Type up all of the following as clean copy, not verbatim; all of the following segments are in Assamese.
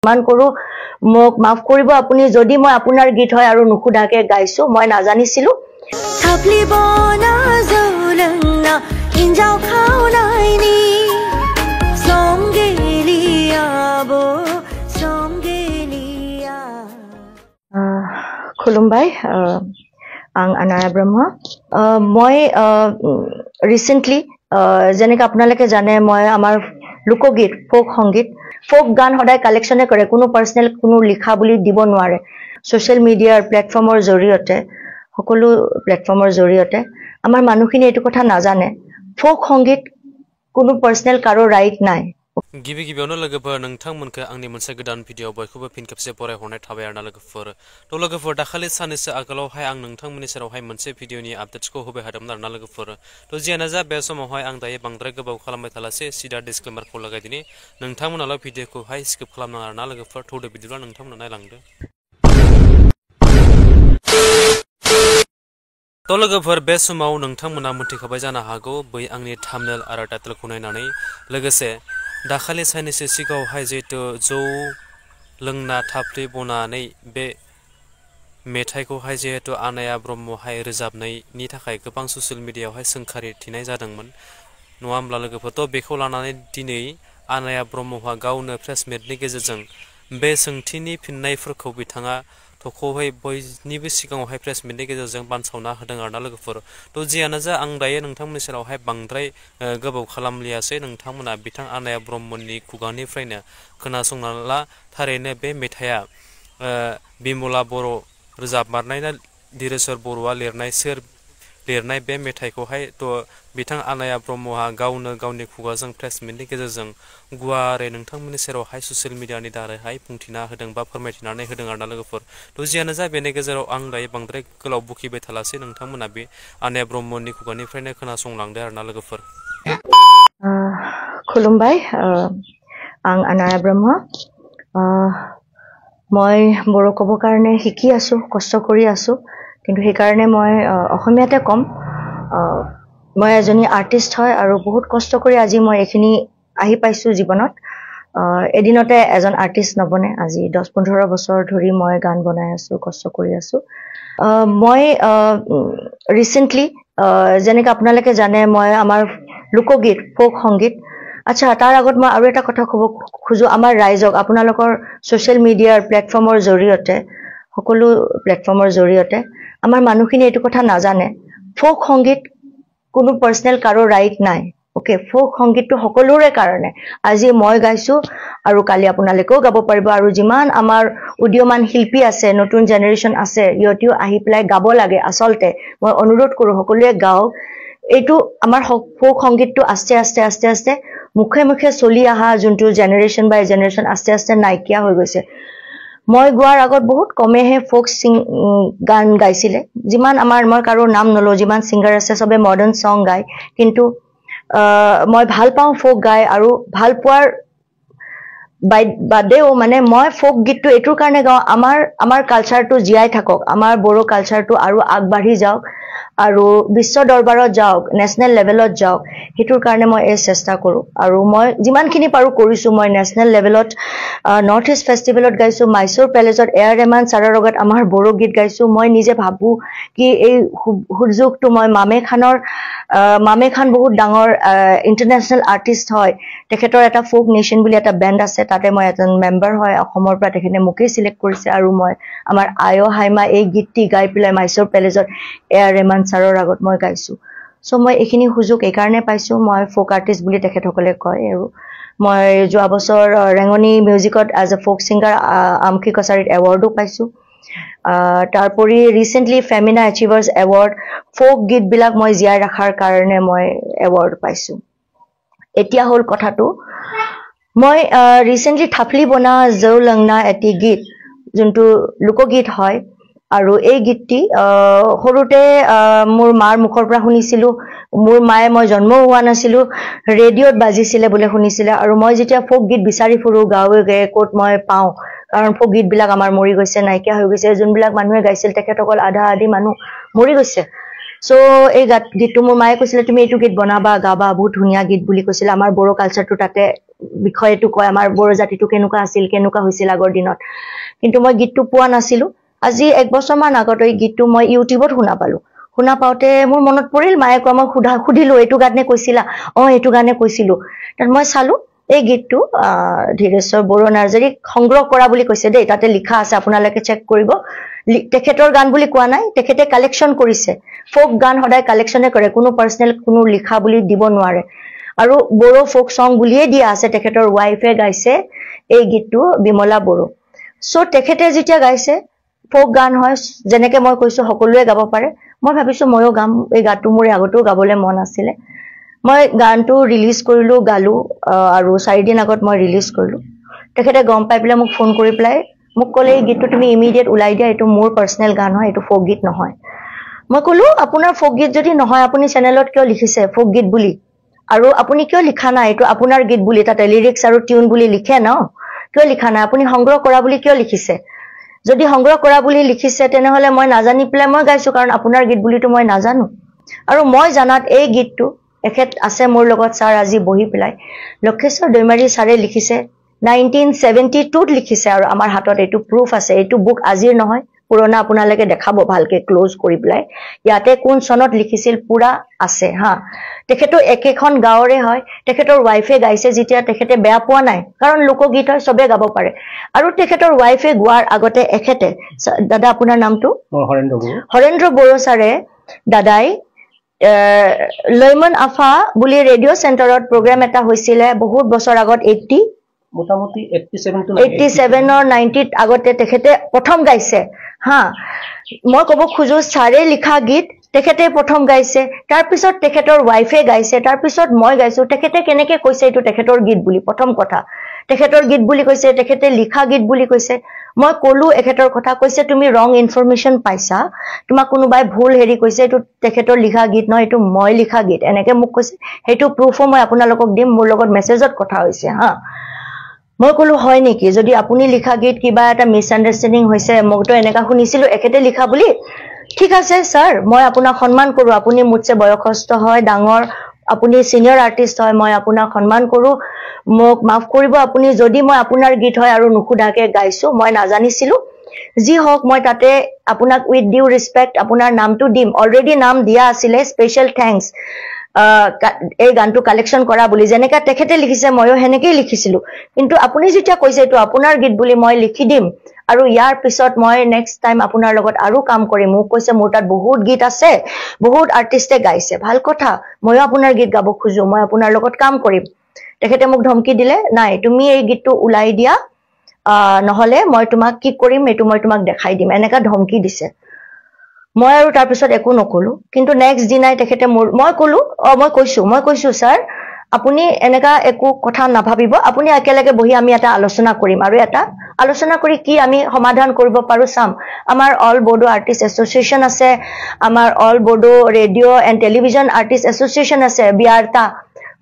মান কৰো মোক মাফ কৰিব আপুনি যদি মই আপোনাৰ গীত হয় আৰু নুখুধাকে গাইছো মই নাজানিছিলো খুলুমবাই আং আনায়া ব্ৰহ্ম মই ৰিসেন্টলি যেনেকৈ আপোনালোকে জানে মই আমাৰ লোকগীত ফোক সংগীত ফোক গান সদায় কালেকশনে কৰে কোনো পাৰ্সোনাল কোনো লিখা বুলি দিব নোৱাৰে সোশ্যাল মিডিয়াৰ প্ল্যাটফৰ্মৰ জৰিয়তে সকলো প্ল্যাটফৰ্মৰ জৰিয়তে আমাৰ মানুহখিনি এটো কথা নাজানে ফোক সংগীত কোনো পাৰ্সোনাল কাৰো ৰাইট নাই गिबि गिबियावनो लोगोफोर नोंथांमोनखौ आंनि मोनसे गोदान भिडिअ बयखौबो फिन खेबसे फरायहरनाय थाबाय आरोना लोगोफोर तो लोगोफोर दाखालि साननैसो आगोलावहाय आं नोंथांमोननि सेरावहाय मोनसे भिडिअनि आपडेट्सखौ होबाय थादोंमोन आरोना लोगोफोर तो जियानो जा बे समावहाय आं दायो बांद्राय गोबाव खालामबाय थालासे सिदा डिसक्लेमारखौ लागायदिनि नोंथांमोनाल' भिडिअखौहाय स्किप खालामनाङा आरोना लोगोफोर थौदो बिदिब्ला नोंथांमोना नायलांदो तो लोगोफोर बे समाव नोंथांमोना मिथिखाबाय जानो हागौ बै आंनि थाम्बनेल आरो टाइटेलखौ नायनानै लोगोसे दाखालि साननैसो सिगाङावहाय जिहेतु जौ लोंना थाफ्रि बनानै बे मेथाइखौहाय जिहेतु आनाया ब्रह्महाय रोजाबनायनि थाखाय गोबां ससियेल मिडियायावहाय सोंखारिथिनाय जादोंमोन नङा होमब्ला लोगोफोर तो बेखौ लानानै दिनै आनाया ब्रह्महा गावनो प्रेस मिटनि गेजेरजों बे सोंथिनि फिननायफोरखौ बिथाङा थखौहाय बयनिबो सिगाङावहाय प्रेस मिटनि गेजेरजों बानसावना होदों आरोना लोगोफोर तो जियानो जा आं दायो नोंथांमोननि सेरावहाय बांद्राय गोबाव खालामलियासै नोंथांमोना बिथां आनाया ब्रह्मनि खुगानिफ्रायनो खोनासंना ला थारैनो बे मेथाइया बिमला बर' रोजाबमारनाय ना धीरेश्वर बर'आ लिरनाय सोर लिरनाय बे मेथाइखौहाय तो बिथां आनाया ब्रह्महा गावनो गावनि खुगाजों प्रेस मिटनि गेजेरजों गुवारै नोंथांमोननि सेरावहाय ससियेल मिडियानि दारैहाय बुंथिना होदों बा फोरमायथिनानै होदों आरोना लोगोफोर तो जियानो जा बेनि गेजेराव आं दायो बांद्राय गोलाव बुखिबाय थालासै नोंथांमोना बे आनाया ब्रह्मनि खुगानिफ्रायनो खोनासंलांदो आरोना लोगोफोर खुलुमबाय आं आनाया ब्रह्म মই বড়ো ক'ব কাৰণে শিকি আছো কষ্ট কৰি আছো কিন্তু সেই কাৰণে মই অসমীয়াতে কম মই এজনী আৰ্টিষ্ট হয় আৰু বহুত কষ্ট কৰি আজি মই এখিনি আহি পাইছো জীৱনত এদিনতে এজন আৰ্টিষ্ট নবনে আজি 10-15 বছৰ ধৰি মই গান বনাই আছো কষ্ট কৰি আছো মই ৰিসেন্টলি যেনেকৈ আপোনালোকে জানে মই আমাৰ লোকগীত ফোক সংগীত আচ্ছা তাৰ আগত মই আৰু এটা কথা ক'ব খুজো আমাৰ ৰাইজক আপোনালোকৰ সোশ্যাল মিডিয়াৰ প্ল্যাটফৰ্মৰ জৰিয়তে সকলো প্ল্যাটফৰ্মৰ জৰিয়তে আমাৰ মানুহখিনি এটো কথা নাজানে ফোক সংগীত কোনো পাৰ্সোনাল কাৰো ৰাইট নাই ওকে ফোক সংগীতটো সকলোৰে কাৰণে আজি মই গাইছো আৰু কালি আপোনালোকেও গাব পাৰিব আৰু যিমান আমাৰ উদীয়মান শিল্পী আছে নতুন জেনাৰেশন আছে ইয়টিও আহি প্লাই গাব লাগে আসলতে মই অনুৰোধ কৰো সকলোৱে গাও এইটো আমাৰ ফোক সংগীতটো আস্তে আস্তে আস্তে আস্তে মুখে মুখে চলি আহা যোনটো জেনাৰেশন বাই জেনাৰেশন আস্তে আস্তে নাইকিয়া হৈ গৈছে মই গোৱাৰ আগত বহুত কমেহে ফোক গান গাইছিলে যিমান আমাৰ মই কাৰো নাম নলো যিমান সিঙ্গাৰ আছে সবে মডাৰ্ন সং গায় কিন্তু মই ভাল পাওঁ ফোক গায় আৰু ভাল পোৱাৰ বাদেও মানে মই ফোক গীতটো এটোৰ কাৰণে গাওঁ আমাৰ কালচাৰটো জিয়াই থাকক আমাৰ বড়ো কালচাৰটো আৰু আগবাঢ়ি যাওক আৰু বিশ্ব দৰবাৰত যাওক নেশনেল লেভেলত যাওক হেতুৰ কাৰণে মই এই চেষ্টা কৰো আৰু মই যিমানখিনি পাৰো কৰিছো মই নেশনেল লেভেলত নৰ্থ ইষ্ট ফেষ্টিভেলত গাইছো মাইসুৰ প্যালেজত এয়াৰ ৰেহমান ছাৰৰ লগত আমাৰ বড়ো গীত গাইছো মই নিজে ভাবো কি এই সুযোগটো মই মামে খান বহুত ডাঙৰ ইন্টাৰনেশনেল আৰ্টিষ্ট হয় তেখেতৰ এটা ফোক নেশন বুলি এটা ব্যান্ড আছে তাতে মই এজন মেম্বাৰ হয় অসমৰ পৰা তেখেতে মোকে সিলেক্ট কৰিছে আৰু মই আমাৰ আয়ো হাইমা এই গীতটি গাই পেলাই মাইসুৰ প্যালেজত এয়াৰ ৰেহমান ছাৰৰ আগত মই গাইছো সো মই এখিনি সুযোগ এই কাৰণে পাইছো মই ফোক আৰ্টিষ্ট বুলি তেখেতসকলে কয় আৰু মই যোৱা বছৰ ৰেঙনি মিউজিকত এজ এ ফোক সিঙ্গাৰ আমখি কছাৰীত এৱাৰ্ডো পাইছো তাৰপৰে ৰিসেন্টলি ফেমিনা অ্যাচিভাৰ্স এওয়াৰ্ড ফোক গীত বিলাক মই জিয়াই ৰাখাৰ কাৰণে মই এওয়াৰ্ড পাইছো এতিয়া হল কথাটো মই ৰিসেন্টলি থাপলি বনা জৌ লংনা এটি গীত যোনটো লোকগীত হয় আৰু এই গীতটি সৰুতে মোৰ মাৰ মুখৰ পৰা শুনিছিলো মোৰ মায়ে মই জন্ম হোৱা নাছিলো ৰেডিঅ'ত বাজিছিলে বুলি শুনিছিলে আৰু মই যেতিয়া ফোক গীত বিচাৰি ফুৰো গাঁৱে গাঁৱে কোট মই পাওঁ কাৰণ ফোক গীত বিলাক আমাৰ মৰি গৈছে নাইকিয়া হৈ গৈছে যোনবিলাক মানুহে গাইছিল তেখেতসকল আধা আধি মানুহ মৰি গৈছে সো এই গীতটো মোৰ মায়ে কৈছিলে তুমি এইটো গীত বনাবা গাবা বহুত ধুনীয়া গীত বুলি কৈছিল আমাৰ বড়ো কালচাৰটো তাতে বিষয়টো কয় আমাৰ বড়ো জাতিটো কেনেকুৱা আছিল কেনেকুৱা হৈছিল আগৰ দিনত কিন্তু মই গীতটো পোৱা নাছিলো আজি 1 বছৰমান আগত এই গীতটো মই ইউটিউবত শুনা পালো শুনা পাওঁতে মোৰ মনত পৰিল মায়ে কোৱা মই সুধিলো এইটো গানে কৈছিলা এইটো গানে কৈছিলো তাৰ মই চালো এই গীতটো ধীৰেশ্বৰ বড়ো নাৰ্জাৰীক সংগ্ৰহ কৰা বুলি কৈছে দেই তাতে লিখা আছে আপোনালোকে চেক কৰিব তেখেতৰ গান বুলি কোৱা নাই তেখেতে কালেকচন কৰিছে ফোক গান সদায় কালেকচনে কৰে কোনো পাৰ্সনেল কোনো লিখা বুলি দিব নোৱাৰে আৰু বড়ো ফোক সং বুলিয়ে দিয়া আছে তেখেতৰ ওয়াইফে গাইছে এই গীতটো বিমলা বড়ো সো তেখেতে যেতিয়া গাইছে ফোক গান হয় যেনেকে মই কৈছো সকলোৱে গাব পাৰে মই ভাবিছো ময়ো গাম এই গানটো মোৰ আগতেও গাবলৈ মন আছিল মই গানটো ৰিলিজ কৰিলো গালো আৰু 4 দিন আগত মই ৰিলিজ কৰিলো তেখেতে গম পাই পেলাই মোক ফোন কৰি পেলাই মোক ক'লে এই গীতটো তুমি ইমিডিয়েট উলাই দিয়া এটো মোৰ পাৰ্সনেল গান হয় এটো ফোক গীত নহয় মই ক'লো আপোনাৰ ফোক গীত যদি নহয় আপুনি চেনেলত কিয় লিখিছে ফোক গীত বুলি আৰু আপুনি কিয় লিখা নাই এটো আপোনাৰ গীত বুলি তাতে লিৰিক্স আৰু টিউন বুলি লিখে ন কিয় লিখা নাই আপুনি সংগ্ৰহ কৰা বুলি কিয় লিখিছে যদি সংগ্ৰহ কৰা বুলি লিখিছে তেনেহলে মই নাজানি পেলাই মই গাইছো কাৰণ আপোনাৰ গীত বুলিটো মই নাজানো আৰু মই জানাত এই গীতটো এখেত আছে মোৰ লগত স্যাৰ আজি বহি পেলাই লক্ষেশ্বৰ দৈমাৰী স্যাৰে লিখিছে 1972 লিখিছে আৰু আমাৰ হাতত এটো প্ৰুফ আছে এটো বুক আজিৰ নহয় পুৰণা আপোনালোকে দেখাব ভালকে ক্লোজ কৰি পেলাই ইয়াতে কোন সনত লিখিছিল পুৰা আছে হা তেখেতো একেখন গাঁৱৰে হয় তেখেতৰ ওয়াইফে গাইছে যেতিয়া তেখেতে বেয়া পোৱা নাই কাৰণ লোকগীত হয় সবে গাব পাৰে আৰু তেখেতৰ ওয়াইফে গোৱাৰ আগতে এখেতে দাদা আপোনাৰ নামটো হৰেন্দ্ৰ বড়ো স্যাৰে দাদাই লৈমন আফা বুলি ৰেডিঅ' চেণ্টাৰত প্ৰগ্ৰাম এটা হৈছিল বহুত বছৰ আগত 80 মোটামুটি 87 or 90 আগতে তেখেতে প্ৰথম গাইছে হা মই কব খুজো স্যাৰে লিখা গীত তেখেতে প্ৰথম গাইছে তাৰ পিছত তেখেতৰ ওয়াইফে গাইছে তাৰ পিছত মই গাইছো তেখেতে কেনেকে কৈছে এটো তেখেতৰ গীত বুলি প্ৰথম কথা তেখেতৰ গীত বুলি কৈছে তেখেতে লিখা গীত বুলি কৈছে মই কলো এখেতৰ কথা কৈছে তুমি ৰং ইনফৰমেশন পাইছা তোমাক কোনোবাই ভুল হেৰি কৈছে এটো তেখেতৰ লিখা গীত নহয় এটো মই লিখা গীত এনেকে মোক কৈছে হেতু প্ৰুফো মই আপোনালোকক দিম মোৰ লগত মেছেজত কথা হৈছে হা মই কলো হয় নেকি যদি আপুনি লিখা গীত কিবা এটা মিসআন্ডাৰষ্টেণ্ডিং হৈছে মইতো এনেকা শুনিছিলো এখেতে লিখা বুলি ঠিক আছে স্যাৰ মই আপোনাক সন্মান কৰো আপুনি মুতছে বয়সস্থ হয় ডাঙৰ আপুনি সিনিয়ৰ আৰ্টিষ্ট হয় মই আপোনাক সন্মান কৰো মোক মাফ কৰিব আপুনি যদি মই আপোনাৰ গীত হয় আৰু নুখুধাকে গাইছো মই নাজানিছিলো যি হক মই তাতে আপোনাক উইথ ডিউ ৰেসপেক্ট আপোনাৰ নামটো দিম অলৰেডি নাম দিয়া আছিল স্পেশাল থ্যাঙ্কস এই গানটো কালেকচন কৰা বুলি যেনেকা তেখেতে লিখিছে ময়ো হেনেকেই লিখিছিলো কিন্তু আপুনি যেতিয়া কৈছে এটো আপোনাৰ গীত বুলি মই লিখি দিম আৰু ইয়াৰ পিছত মই নেক্সট টাইম আপোনাৰ লগত আৰু কাম কৰিম মোক কৈছে মোৰ তাত বহুত গীত আছে বহুত আৰ্টিষ্টে গাইছে ভাল কথা ময়ো আপোনাৰ গীত গাব খুজো মই আপোনাৰ লগত কাম কৰিম তেখেতে মোক ধমকি দিলে নাই তুমি এই গীতটো উলাই দিয়া নহলে মই তোমাক কি কৰিম এটো মই তোমাক দেখাই দিম এনেকা ধমকি দিছে মই আৰু তাৰ পিছত একো নকলো কিন্তু নেক্সট দিনাই তেখেতে মই কলো মই কৈছো স্যাৰ আপুনি এনেকা একো কথা নাভাবিব আপুনি একেলগে বহি আমি এটা আলোচনা কৰিম আৰু এটা আলোচনা কৰি কি আমি সমাধান কৰিব পাৰো চাম আমাৰ অল বড়ো আৰ্টিষ্ট এছ'চিয়েচন আছে আমাৰ all Bodo radio' and television artist association আছে বিয়াৰটা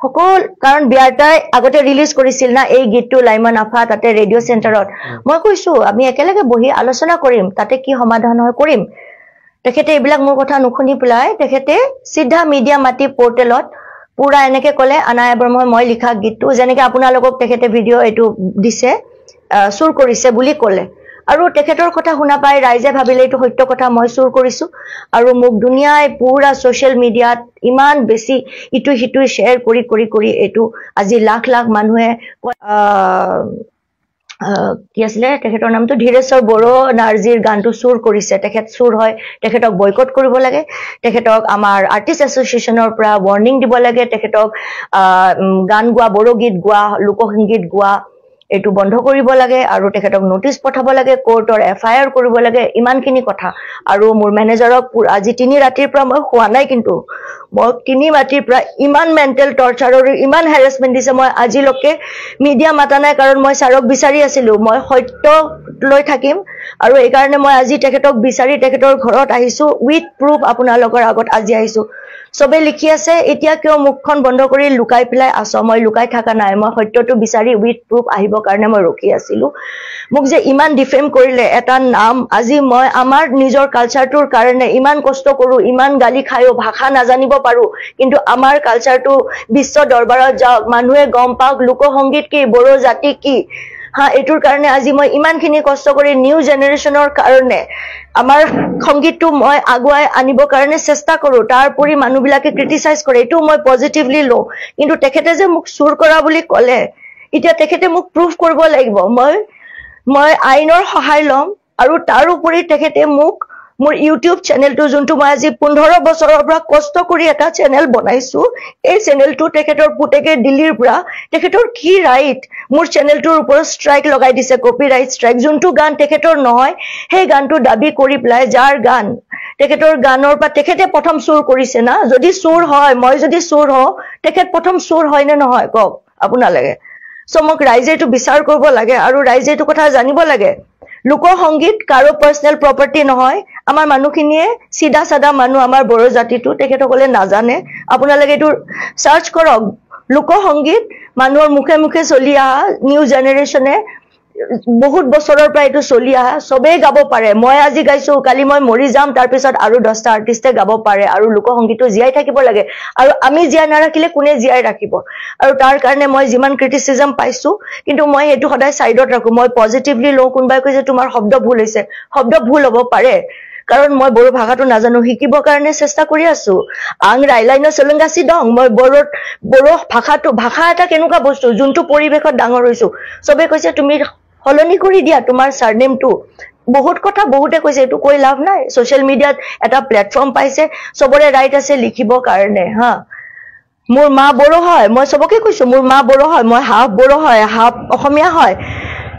সকল কাৰণ বিয়াৰটাই আগতে ৰিলিজ কৰিছিল না এই গীতটো লাইমন আফা তাতে ৰেডিঅ' চেণ্টাৰত মই কৈছো আমি একেলগে বহি আলোচনা কৰিম তাতে কি সমাধান হয় কৰিম তেখেতে এইবিলাক মোৰ কথা নুখুনি পেলাই তেখেতে সিধা মিডিয়া মাটি পোৰ্টেলত পুৰা এনেকে ক'লে আনায়া বৰ্মন মই লিখা গীতটো যেনেকে আপোনালোকক তেখেতে ভিডিঅ' এটো দিছে সুৰ কৰিছে বুলি ক'লে আৰু তেখেতৰ কথা শুনা পাই ৰাইজে ভাবিলে এটো সত্য কথা মই সুৰ কৰিছো আৰু মোক দুনিয়ায় পুৰা সোশ্যাল মিডিয়াত ইমান বেছি ইটু হিটু শেয়াৰ কৰি এটো আজি লাখ লাখ মানুহে কি আছিলে তেখেতৰ নামটো ধীৰেশ্বৰ বড়ো নাৰ্জিৰ গানটো সুৰ কৰিছে তেখেত সুৰ হয় তেখেতক বয়কট কৰিব লাগে তেখেতক আমাৰ আৰ্টিষ্ট এছ'চিয়েচনৰ পৰা ৱাৰ্নিং দিব লাগে তেখেতক গান গোৱা বড়ো গীত গোৱা লোকসংগীত গোৱা এটো বন্ধ কৰিব লাগে আৰু তেখেতক নোটিস পঠাব লাগে কোৰ্টৰ এফআইআৰ কৰিব লাগে ইমানখিনি কথা আৰু মোৰ মেনেজাৰক আজি 3 ৰাতিৰ পৰা মই হোৱা নাই কিন্তু মই 3 ৰাতিৰ পৰা ইমান মেন্টেল টৰ্চাৰ আৰু ইমান হেৰাসমেন্ট দিছে মই আজিলৈকে মিডিয়া মাতা নাই কাৰণ মই সাৰক বিচাৰি আছিলো মই সত্য লৈ থাকিম আৰু এই কাৰণে মই আজি তেখেতক বিচাৰি তেখেতৰ ঘৰত আহিছো উইথ প্ৰুফ আপোনালোকৰ আগত আজি আহিছো সবে লিখি আছে এতিয়া কিয় মুখখন বন্ধ কৰি লুকাই পেলাই আছ মই লুকাই থাকা নাই মই সত্যটো বিচাৰি উইথ প্ৰুফ আহিব কাৰণে মই ৰখি আছিলো মোক যে ইমান ডিফেম কৰিলে এটা নাম আজি মই আমাৰ নিজৰ কালচাৰটোৰ কাৰণে ইমান কষ্ট কৰো ইমান গালি খায়ো ভাষা নাজানিব পাৰো কিন্তু আমাৰ কালচাৰটো বিশ্ব দৰবাৰত যাওক মানুহে গম পাওক লোকসংগীত কি বড়ো জাতি কি হা এটোৰ কাৰণে আজি মই ইমানখিনি কষ্ট কৰি নিউ জেনেৰেশ্যনৰ কাৰণে আমাৰ সংগীতটো মই আগুৱাই আনিবৰ কাৰণে চেষ্টা কৰো তাৰ পৰি মানুহবিলাকে ক্ৰিটিসাইজ কৰে এটো মই পজিটিভলি লো কিন্তু তেখেতে যে মোক সুৰ কৰা বুলি ক'লে এতিয়া তেখেতে মোক প্ৰুফ কৰিব লাগিব মই আইনৰ সহায় লম আৰু তাৰ উপৰি তেখেতে মোক মোৰ ইউটিউব চেনেলটো যোনটো মই আজি 15 বছৰৰ পৰা কষ্ট কৰি এটা চেনেল বনাইছো এই চেনেলটো তেখেতৰ পুতেকে দিল্লীৰ পৰা তেখেতৰ কি ৰাইট মোৰ চেনেলটোৰ ওপৰত ষ্ট্ৰাইক লগাই দিছে কপিৰাইট ষ্ট্ৰাইক যোনটো গান তেখেতৰ নহয় সেই গানটো দাবী কৰি প্লাই যাৰ গান তেখেতৰ গানৰ পৰা তেখেতে প্ৰথম সুৰ কৰিছে না যদি সুৰ হয় মই যদি সুৰ হওঁ তেখেত প্ৰথম সুৰ হয় নে নহয় কক আপোনালোকে সো মোক ৰাইজে এইটো বিচাৰ কৰিব লাগে আৰু ৰাইজে এইটো কথা জানিব লাগে লোকসংগীত কাৰো পাৰ্সোনাল প্ৰপাৰ্টি নহয় আমাৰ মানুহখিনিয়ে সিধা সাদা মানুহ আমাৰ বড়ো জাতিটো তেখেতসকলে নাজানে আপোনালোকে এইটো সাৰ্চ কৰক লোকসংগীত মানুহৰ মুখে মুখে চলি আহা নিউ জেনেৰেশ্যনে বহুত বছৰৰ পৰা এইটো চলি আহা সবেই গাব পাৰে মই আজি গাইছো কালি মই মৰি যাম তাৰ পিছত আৰু 10টা আৰ্টিষ্টে গাব পাৰে আৰু লোকসংগীতটো জিয়াই থাকিব লাগে আৰু আমি জিয়াই নাৰাখিলে কোনে জিয়াই ৰাখিব আৰু তাৰ কাৰণে মই যিমান ক্ৰিটিসিজম পাইছো কিন্তু মই এটো সদায় সাইডত ৰাখো মই পজিটিভলি লো কোনবাই কৈছে তোমাৰ শব্দ ভুল হৈছে শব্দ ভুল হ'ব পাৰে কাৰণ মই বড়ো ভাষাটো নাজানো শিকিবৰ কাৰণে চেষ্টা কৰি আছো আং ৰাইলাইনো চলংগাসি দং মই বড়ো ভাষা এটা কেনেকুৱা বস্তু যোনটো পৰিবেশত ডাঙৰ হৈছো সবে কৈছে তুমি হলনি কৰি দিয়া তোমাৰ সাৰনেমটো বহুত কথা বহুতে কৈছে এটো কৈ লাভ নাই সোশ্যাল মিডিয়াত এটা প্ল্যাটফৰ্ম পাইছে সবৰে ৰাইট আছে লিখিবৰ কাৰণে হা মোৰ মা বড়ো হয় মই সবকে কৈছো মোৰ মা বড়ো হয় মই হাফ বড়ো হয় হাফ অসমীয়া হয়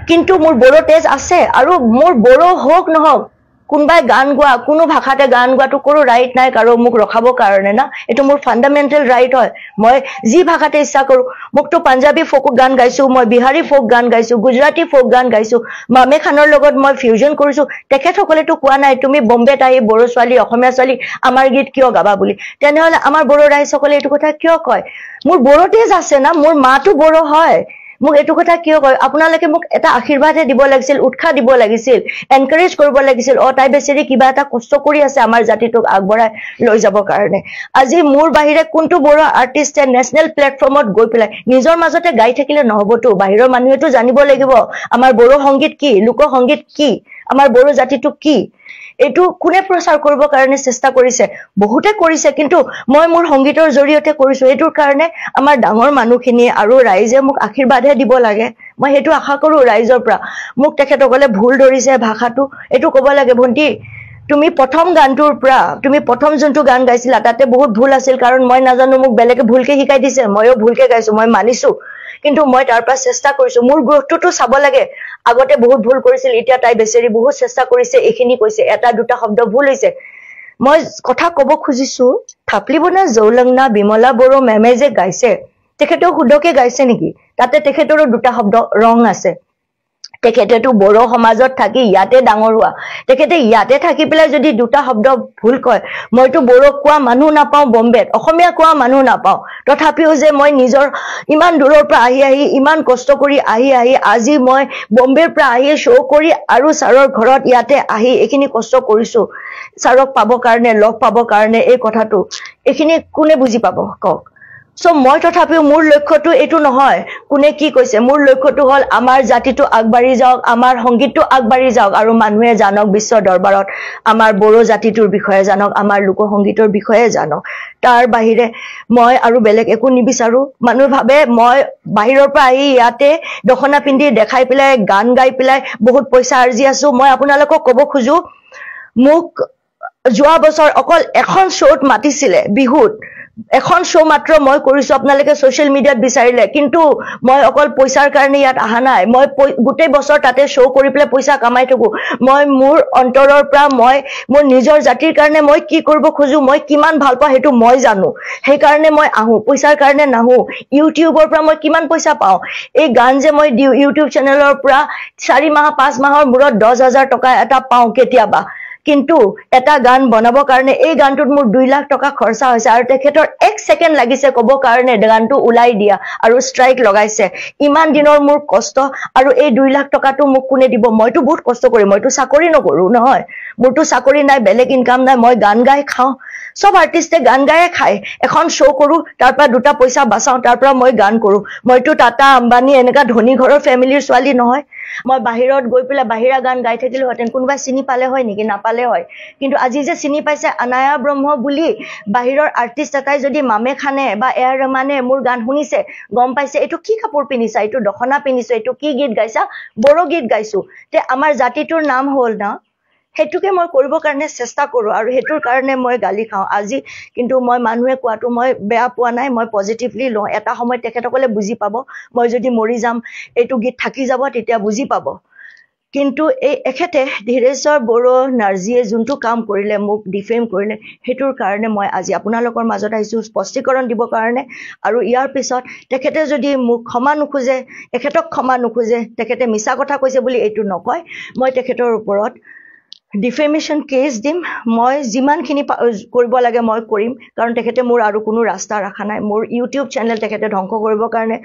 কিন্তু মোৰ বড়ো তেজ আছে আৰু মোৰ বড়ো হোক নহওক কোনবাই গান গোৱা কোনো ভাষাতে গান গোৱাটো কোনো ৰাইট নাই কাৰো মোক ৰখাবৰ কাৰণে না এটো মোৰ ফান্ডামেন্টাল ৰাইট হয় মই যি ভাষাতে ইচ্ছা কৰো মোকটো পাঞ্জাবী ফোক গান গাইছো মই বিহাৰী ফোক গান গাইছো গুজৰাটী ফোক গান গাইছো মামে খানৰ লগত মই ফিউজন কৰিছো তেখেতসকলেটো কোৱা নাই তুমি বম্বেত আহি বড়ো ছোৱালী অসমীয়া ছোৱালী আমাৰ গীত কিয় গাবা বুলি তেনেহলে আমাৰ বড়ো ৰাইজসকলে এইটো কথা কিয় কয় মোৰ বড়ো তেজ আছে না মোৰ মাটো বড়ো হয় মোক এটো কথা কিয় কয় আপোনালোকে মোক এটা আশীৰ্বাদহে দিব লাগিছিল উৎসাহ দিব লাগিছিল এনকাৰেজ কৰিব লাগিছিল তাই বেছিৰে কিবা এটা কষ্ট কৰি আছে আমাৰ জাতিটোক আগবঢ়াই লৈ যাব কাৰণে আজি মোৰ বাহিৰে কোনটো বড়ো আৰ্টিষ্টে নেশনেল প্ল্যাটফৰ্মত গৈ পেলাই নিজৰ মাজতে গাই থাকিলে নহবটো বাহিৰৰ মানুহেটো জানিব লাগিব আমাৰ বড়ো সংগীত কি লোকসংগীত কি আমাৰ বড়ো জাতিটো কি এটো কোনে প্ৰচাৰ কৰিব কাৰণে চেষ্টা কৰিছে বহুতে কৰিছে কিন্তু মই মোৰ সংগীতৰ জৰিয়তে কৰিছো এটোৰ কাৰণে আমাৰ ডাঙৰ মানুহখিনি আৰু ৰাইজে মোক আশীৰ্বাদহে দিব লাগে মই হেতু আশা কৰো ৰাইজৰ পৰা মোক তেখেতসকলে ভুল ধৰিছে ভাষাটো এটো ক'ব লাগে ভন্টি তুমি প্ৰথম গানটোৰ পৰা তুমি প্ৰথম যোনটো গান গাইছিলা তাতে বহুত ভুল আছিল কাৰণ মই নাজানো মোক বেলেগে ভুলকে শিকাই দিছে ময়ো ভুলকে গাইছো মই মানিছো কিন্তু মই তাৰ পৰা চেষ্টা কৰিছো মোৰ গ্ৰোথটো চাব লাগে আগতে বহুত ভুল কৰিছিল এতিয়া তাই বেছেৰি বহুত চেষ্টা কৰিছে এখিনি কৈছে এটা দুটা শব্দ ভুল হৈছে মই কথা ক'ব খুজিছো থাপলিবনা জৌলংনা বিমলা বড়ো মেমে যে গাইছে তেখেতেও শুদ্ধকে গাইছে নেকি তাতে তেখেতৰো দুটা শব্দ ৰং আছে তেখেতেটো বড়ো সমাজত থাকি ইয়াতে ডাঙৰ হোৱা তেখেতে ইয়াতে থাকি পেলাই যদি দুটা শব্দ ভুল কয় মইতো বড়ো কোৱা মানুহ নাপাও বম্বেত অসমীয়া কোৱা মানুহ নাপাও তথাপিও যে মই নিজৰ ইমান দূৰৰ পৰা আহি ইমান কষ্ট কৰি আহি আজি মই বম্বেৰ পৰা আহি শ্ব' কৰি আৰু ছাৰৰ ঘৰত ইয়াতে আহি এখিনি কষ্ট কৰিছো ছাৰক পাব কাৰণে লগ পাব কাৰণে এই কথাটো এখিনি কোনে বুজি পাব কক সো মই তথাপিও মোৰ লক্ষ্যটো এটো নহয় কোনে কি কৈছে মোৰ লক্ষ্যটো হল আমাৰ জাতিটো আগবাঢ়ি যাওক আমাৰ সংগীতটো আগবাঢ়ি যাওক আৰু মানুহে জানক বিশ্ব দৰবাৰত আমাৰ বড়ো জাতিটোৰ বিষয়ে জানক আমাৰ লোক সংগীতৰ বিষয়ে জানক তাৰ বাহিৰে মই আৰু বেলেগ একো নিবিচাৰো মানুহ ভাবে মই বাহিৰৰ পৰা আহি ইয়াতে দখনা পিন্ধি দেখাই পেলাই গান গাই পেলাই বহুত পইচা আৰ্জি আছো মই আপোনালোকক ক'ব খুজো মোক যোৱা বছৰ অকল এখন শ্ব'ত মাতিছিলে বিহুত এখন শো মাত্ৰ মই কৰিছো আপোনালোকে সোশ্যাল মিডিয়াত বিচাৰিলে কিন্তু মই অকল পইচাৰ কাৰণে ইয়াত আহা নাই মই গোটেই বছৰ তাতে শো কৰি পেলাই পইচা কামাই থাকো মই মোৰ অন্তৰৰ পৰা মই মোৰ নিজৰ জাতিৰ কাৰণে মই কি কৰিব খোজো মই কিমান ভাল পাওঁ হেতু মই জানো সেই কাৰণে মই আহো পইচাৰ কাৰণে নাহো ইউটিউবৰ পৰা মই কিমান পইচা পাওঁ এই গান যে মই দিও ইউটিউব চেনেলৰ পৰা 4 মাহ 5 মাহৰ মূৰত 10,000 টকা এটা পাওঁ কিন্তু এটা গান বনাবৰ কাৰণে এই গানটোত মোৰ 2 লাখ টকা খৰচা হৈছে আৰু তেখেতৰ 1 সেকেন্ড লাগিছে ক'ব কাৰণে গানটো উলাই দিয়া আৰু ষ্ট্ৰাইক লগাইছে ইমান দিনৰ মোৰ কষ্ট আৰু এই 2 লাখ টকাটো মোক কোনে দিব মইতো বহুত কষ্ট কৰি মইতো চাকৰি নকৰো নহয় মোৰতো চাকৰি নাই বেলেগ ইনকাম নাই মই গান গাই খাও সব আৰ্টিস্টে গান গায়ে খায় এখন শো কৰো তাৰ পৰা দুটা পইচা বাচাও তাৰ পৰা মই গান কৰো মইতো টাটা আম্বানী এনেকা ধনী ঘৰৰ ফ্যামিলিৰ ছোৱালী নহয় মই বাহিৰত গৈ পেলা বাহিৰা গান গাই থাকিলো হতেন কোনোবা চিনি পালে হয় নেকি নাপালে হয় কিন্তু আজি যে চিনি পাইছে আনায়া ব্ৰহ্ম বুলি বাহিৰৰ আৰ্টিস্ট এটাই যদি মামে খানে বা এয়াৰ ৰহমানে মোৰ গান শুনিছে গম পাইছে এটো কি কাপোৰ পিনিছা এটো দখনা পিনিছো এটো কি গীত গাইছা বড় গীত গাইছো তে আমাৰ জাতিটোৰ নাম হল না হেতুকে মই কৰিব কাৰণে চেষ্টা কৰো আৰু হেতুৰ কাৰণে মই গালি খাও আজি কিন্তু মই মানুহে কোৱাটো মই বেয়া পোৱা নাই মই পজিটিভলি ল এটা সময় তেখেতসকলে বুজি পাব মই যদি মৰি যাম এটো গীত থাকি যাব তেতিয়া বুজি পাব কিন্তু এই এখেতে ধীৰেশ্বৰ বড়ো নাৰ্জিয়ে যোনটো কাম কৰিলে মোক ডিফেম কৰিলে হেতুৰ কাৰণে মই আজি আপোনালোকৰ মাজত আহিছো স্পষ্টীকৰণ দিব কাৰণে আৰু ইয়াৰ পিছত তেখেতে যদি মোক ক্ষমা নুখুজে এখেতক ক্ষমা নুখুজে তেখেতে মিছা কথা কৈছে বুলি এটো নকয় মই তেখেতৰ ওপৰত ডিফেমেশন কেস দিম মই জিমানখিনি কৰিব লাগে মই কৰিম কাৰণ তেখেতে মোৰ আৰু কোনো ৰাস্তা ৰাখা নাই মোৰ ইউটিউব চেনেল তেখেতে ধ্বংস কৰিব কাৰণে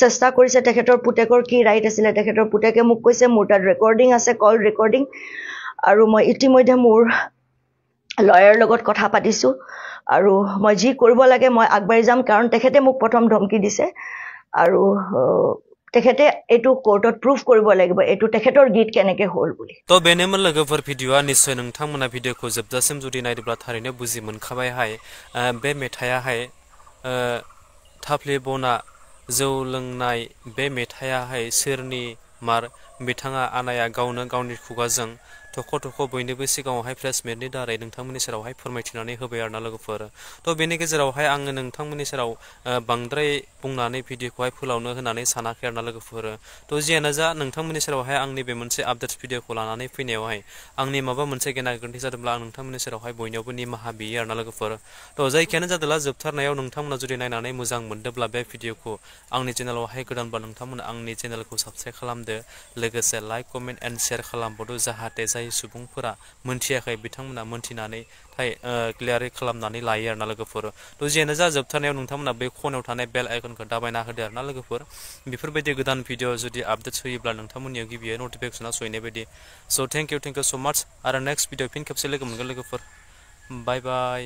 চেষ্টা কৰিছে তেখেতৰ পুতেকৰ কি ৰাইট আছিল তেখেতৰ পুতেকে মোক কৈছে মোৰ তাত ৰেকৰ্ডিং আছে কল ৰেকৰ্ডিং আৰু মই ইতিমধ্যে মোৰ লয়াৰ লগত কথা পাতিছো আৰু মই যি কৰিব লাগে মই আগবাঢ়ি যাম কাৰণ তেখেতে মোক প্ৰথম ধমকি দিছে আৰু তেখেতে এটো কোৰ্টত প্ৰুফ কৰিব লাগিব এটো তেখেতৰ গীত কেনেকে হল বুলি তো बेनेमल लोगोफोर भिडिअआ निश्चय नोंथांमोना भिडिअखौ जोबजासिम जुदि नायदोब्ला थारैनो बुजि मोनखाबाय बे मेथाइया थाफ्ले बना जौ लोंनाय बे मेथाइया सोरनि मार बिथाङा आनाया गावनो गावनि खुगाजों थख' थख' बयनिबो सिगाङावहाय प्रेस मिटनि दारै नोंथांमोननि सेरावहाय फोरमायथिनानै होबाय आरोना लोगोफोर तो बेनि गेजेरावहाय आङो नोंथांमोननि सेराव बांद्राय बुंनानै भिडिअखौहाय फोलावनो होनानै सानाखै आरोना लोगोफोर तो जियानो जा नोंथांमोननि सेरावहाय आंनि बे मोनसे आपडेट्स भिडिअखौ लानानै फैनायावहाय आंनि माबा मोनसे गेना गोरोन्थि जादोंब्ला आं नोंथांमोननि सेरावहाय बयनियावबो निमाहा बियो आरोना लोगोफोर तो जायखियानो जादोंला जोबथारनायाव नोंथांमोना जुदि नायनानै मोजां मोनदोंब्ला बे भिडिअखौ आंनि चेनेलावहाय गोदानब्ला नोंथांमोना आंनि चेनेलखौ साबस्क्राइब खालामदो लोगोसे लाइक कमेन्ट एन्ड शेयार खालामबावदो जाहाथे जाय सुबुंफोरा मोनथियाखै बिथांमोना मोनथिनानै क्लियारै खालामनानै लायो आरोना लोगोफोर तो जियानो जा जोबथारनायाव नोंथांमोना बे खनायाव थानाय बेल आइकनखौ दाबायना होदो आरोना लोगोफोर बेफोरबायदि गोदान भिडिअ जुदि आपडेट्स होयोब्ला नोंथांमोननियाव गिबियै नटिफिकेसना सहैनाय बायदि सो थेंक इउ सो माच आरो नेक्स्ट भिडिअ फिन खेबसे लोगो मोनगोन लोगोफोर बाय बाय